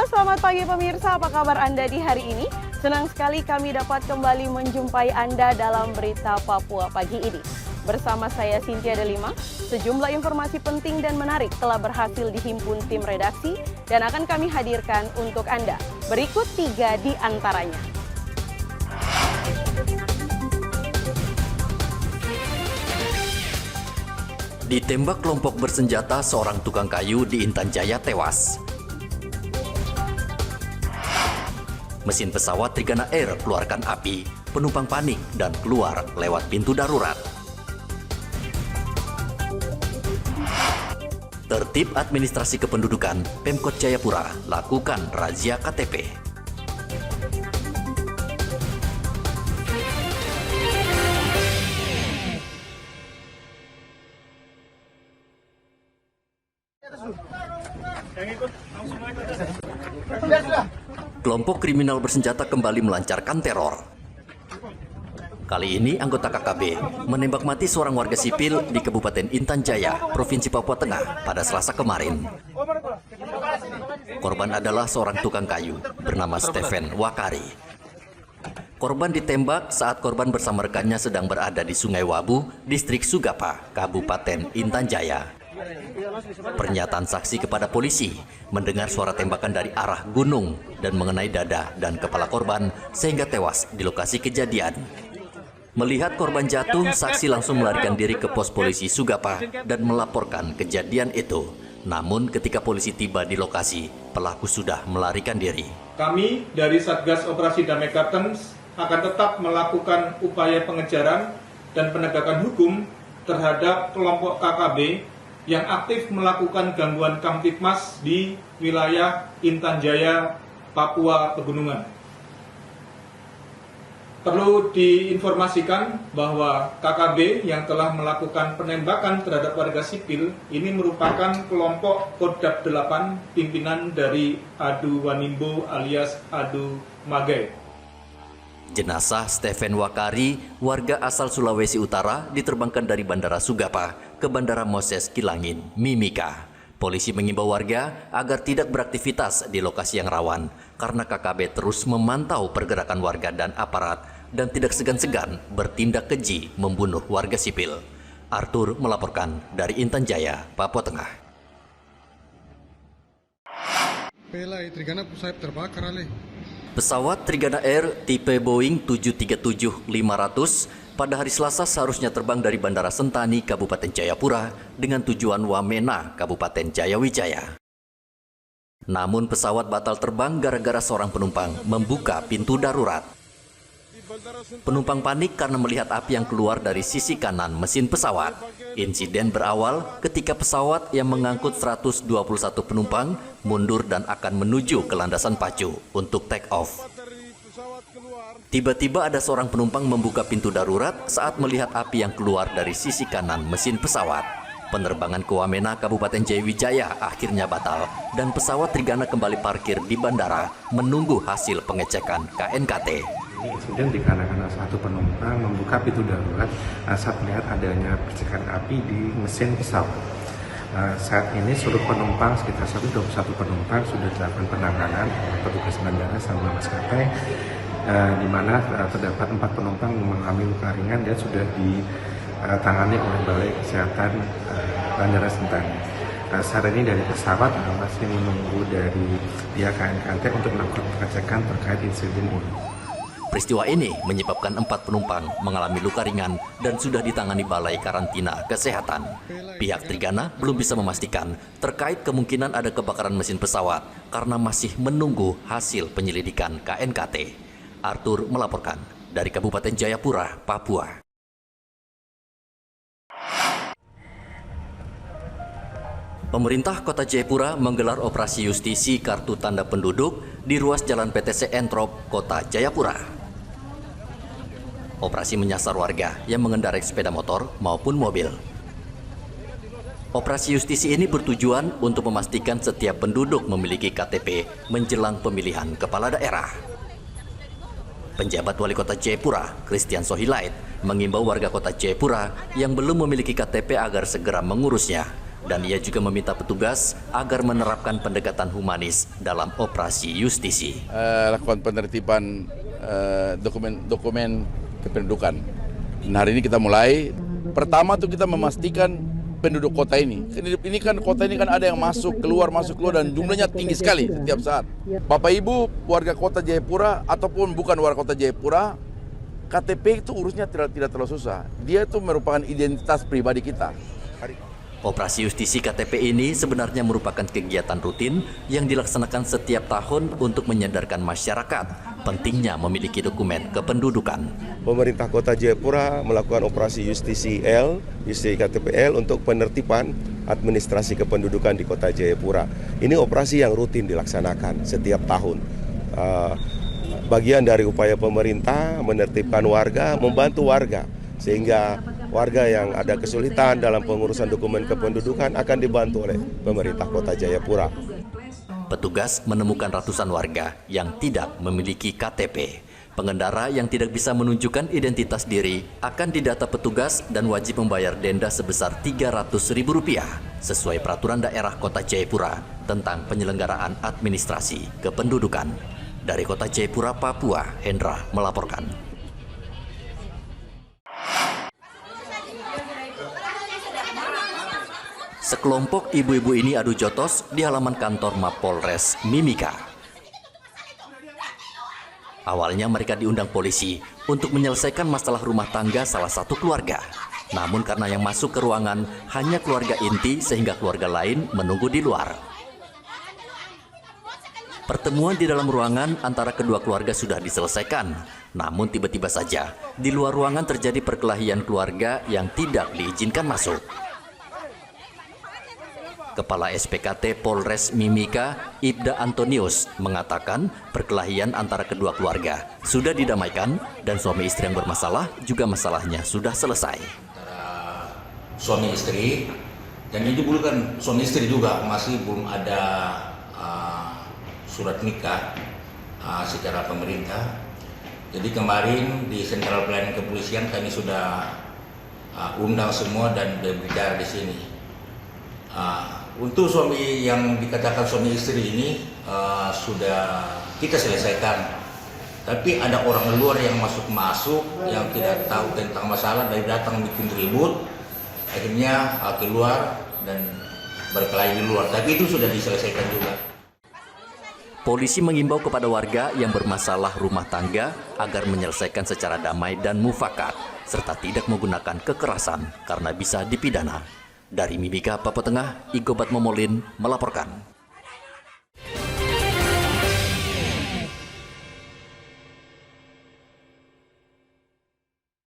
selamat pagi pemirsa, apa kabar Anda di hari ini? Senang sekali kami dapat kembali menjumpai Anda dalam Berita Papua pagi ini. Bersama saya Cynthia Delima, sejumlah informasi penting dan menarik telah berhasil dihimpun tim redaksi dan akan kami hadirkan untuk Anda. Berikut 3 di antaranya. Ditembak kelompok bersenjata, seorang tukang kayu di Intan Jaya tewas. Mesin pesawat Trigana Air keluarkan api, penumpang panik dan keluar lewat pintu darurat. Tertib administrasi kependudukan, Pemkot Jayapura lakukan razia KTP. Kelompok kriminal bersenjata kembali melancarkan teror. Kali ini anggota KKB menembak mati seorang warga sipil di Kabupaten Intan Jaya, Provinsi Papua Tengah pada Selasa kemarin. Korban adalah seorang tukang kayu bernama Stephen Wakari. Korban ditembak saat korban bersama rekannya sedang berada di Sungai Wabu, Distrik Sugapa, Kabupaten Intan Jaya. Pernyataan saksi kepada polisi mendengar suara tembakan dari arah gunung dan mengenai dada dan kepala korban sehingga tewas di lokasi kejadian. Melihat korban jatuh, saksi langsung melarikan diri ke pos polisi Sugapa dan melaporkan kejadian itu. Namun ketika polisi tiba di lokasi, pelaku sudah melarikan diri. Kami dari Satgas Operasi Damai Kartens akan tetap melakukan upaya pengejaran dan penegakan hukum terhadap kelompok KKB yang aktif melakukan gangguan Kamtipmas di wilayah Intan Jaya, Papua Pegunungan. Perlu diinformasikan bahwa KKB yang telah melakukan penembakan terhadap warga sipil ini merupakan kelompok Kodam 8 pimpinan dari Adu Wanimbo alias Adu Magai. Jenazah Stephen Wakari, warga asal Sulawesi Utara, diterbangkan dari Bandara Sugapa ke Bandara Moses Kilangin, Mimika. Polisi mengimbau warga agar tidak beraktivitas di lokasi yang rawan karena KKB terus memantau pergerakan warga dan aparat dan tidak segan-segan bertindak keji membunuh warga sipil. Arthur melaporkan dari Intan Jaya, Papua Tengah. Pesawat Trigana Air tipe Boeing 737-500 pada hari Selasa seharusnya terbang dari Bandara Sentani, Kabupaten Jayapura dengan tujuan Wamena, Kabupaten Jayawijaya. Namun pesawat batal terbang gara-gara seorang penumpang membuka pintu darurat. Penumpang panik karena melihat api yang keluar dari sisi kanan mesin pesawat. Insiden berawal ketika pesawat yang mengangkut 121 penumpang mundur dan akan menuju ke landasan pacu untuk take off. Tiba-tiba ada seorang penumpang membuka pintu darurat saat melihat api yang keluar dari sisi kanan mesin pesawat. Penerbangan ke Wamena, Kabupaten Jayawijaya akhirnya batal dan pesawat Trigana kembali parkir di bandara menunggu hasil pengecekan KNKT. Ini insiden dikarenakan satu penumpang membuka pintu darurat saat melihat adanya percikan api di mesin pesawat. Saat ini seluruh penumpang, sekitar 121 penumpang sudah dilakukan penanganan oleh petugas bandara sama maskapai, di mana terdapat 4 penumpang mengalami luka ringan dan sudah ditangani oleh Balai Kesehatan Bandara Sentani. Saat ini dari pesawat masih menunggu dari pihak KNKT untuk melakukan pengecekan terkait insiden ini. Peristiwa ini menyebabkan 4 penumpang mengalami luka ringan dan sudah ditangani Balai Karantina Kesehatan. Pihak Trigana belum bisa memastikan terkait kemungkinan ada kebakaran mesin pesawat karena masih menunggu hasil penyelidikan KNKT. Arthur melaporkan dari Kabupaten Jayapura, Papua. Pemerintah Kota Jayapura menggelar operasi justisi kartu tanda penduduk di ruas Jalan PTC Entrop, Kota Jayapura. Operasi menyasar warga yang mengendarai sepeda motor maupun mobil. Operasi justisi ini bertujuan untuk memastikan setiap penduduk memiliki KTP menjelang pemilihan kepala daerah. Penjabat Wali Kota Jayapura, Christian Sohilait, mengimbau warga Kota Jayapura yang belum memiliki KTP agar segera mengurusnya. Dan ia juga meminta petugas agar menerapkan pendekatan humanis dalam operasi justisi. Lakukan penertiban dokumen kependudukan. Dan hari ini kita mulai. Pertama tuh kita memastikan penduduk kota ini. Ini kan kota ini kan ada yang masuk keluar dan jumlahnya tinggi sekali setiap saat. Bapak Ibu warga kota Jayapura ataupun bukan warga kota Jayapura, KTP itu urusnya tidak terlalu susah. Dia itu merupakan identitas pribadi kita. Operasi justisi KTP ini sebenarnya merupakan kegiatan rutin yang dilaksanakan setiap tahun untuk menyadarkan masyarakat pentingnya memiliki dokumen kependudukan. Pemerintah Kota Jayapura melakukan operasi justisi KTPL untuk penertiban administrasi kependudukan di Kota Jayapura. Ini operasi yang rutin dilaksanakan setiap tahun. Bagian dari upaya pemerintah menertibkan warga, membantu warga, sehingga warga yang ada kesulitan dalam pengurusan dokumen kependudukan akan dibantu oleh pemerintah Kota Jayapura. Petugas menemukan ratusan warga yang tidak memiliki KTP. Pengendara yang tidak bisa menunjukkan identitas diri akan didata petugas dan wajib membayar denda sebesar Rp300.000 sesuai peraturan daerah Kota Jayapura tentang penyelenggaraan administrasi kependudukan. Dari Kota Jayapura, Papua, Hendra melaporkan. Sekelompok ibu-ibu ini adu jotos di halaman kantor Mapolres Mimika. Awalnya mereka diundang polisi untuk menyelesaikan masalah rumah tangga salah satu keluarga. Namun karena yang masuk ke ruangan hanya keluarga inti sehingga keluarga lain menunggu di luar. Pertemuan di dalam ruangan antara kedua keluarga sudah diselesaikan. Namun tiba-tiba saja di luar ruangan terjadi perkelahian keluarga yang tidak diizinkan masuk. Kepala SPKT Polres Mimika, Ibda Antonius, mengatakan perkelahian antara kedua keluarga sudah didamaikan dan suami istri yang bermasalah juga masalahnya sudah selesai. Suami istri, dan ini bukan suami istri juga, masih belum ada surat nikah secara pemerintah. Jadi kemarin di Sentral Pelayanan Kepolisian kami sudah undang semua dan berbicara di sini. Untuk suami yang dikatakan suami istri ini sudah kita selesaikan. Tapi ada orang luar yang masuk yang tidak tahu tentang masalah, dari datang bikin ribut, akhirnya keluar dan berkelahi di luar. Tapi itu sudah diselesaikan juga. Polisi mengimbau kepada warga yang bermasalah rumah tangga agar menyelesaikan secara damai dan mufakat, serta tidak menggunakan kekerasan karena bisa dipidana. Dari Mimika, Papua Tengah, Igobat Momolin melaporkan.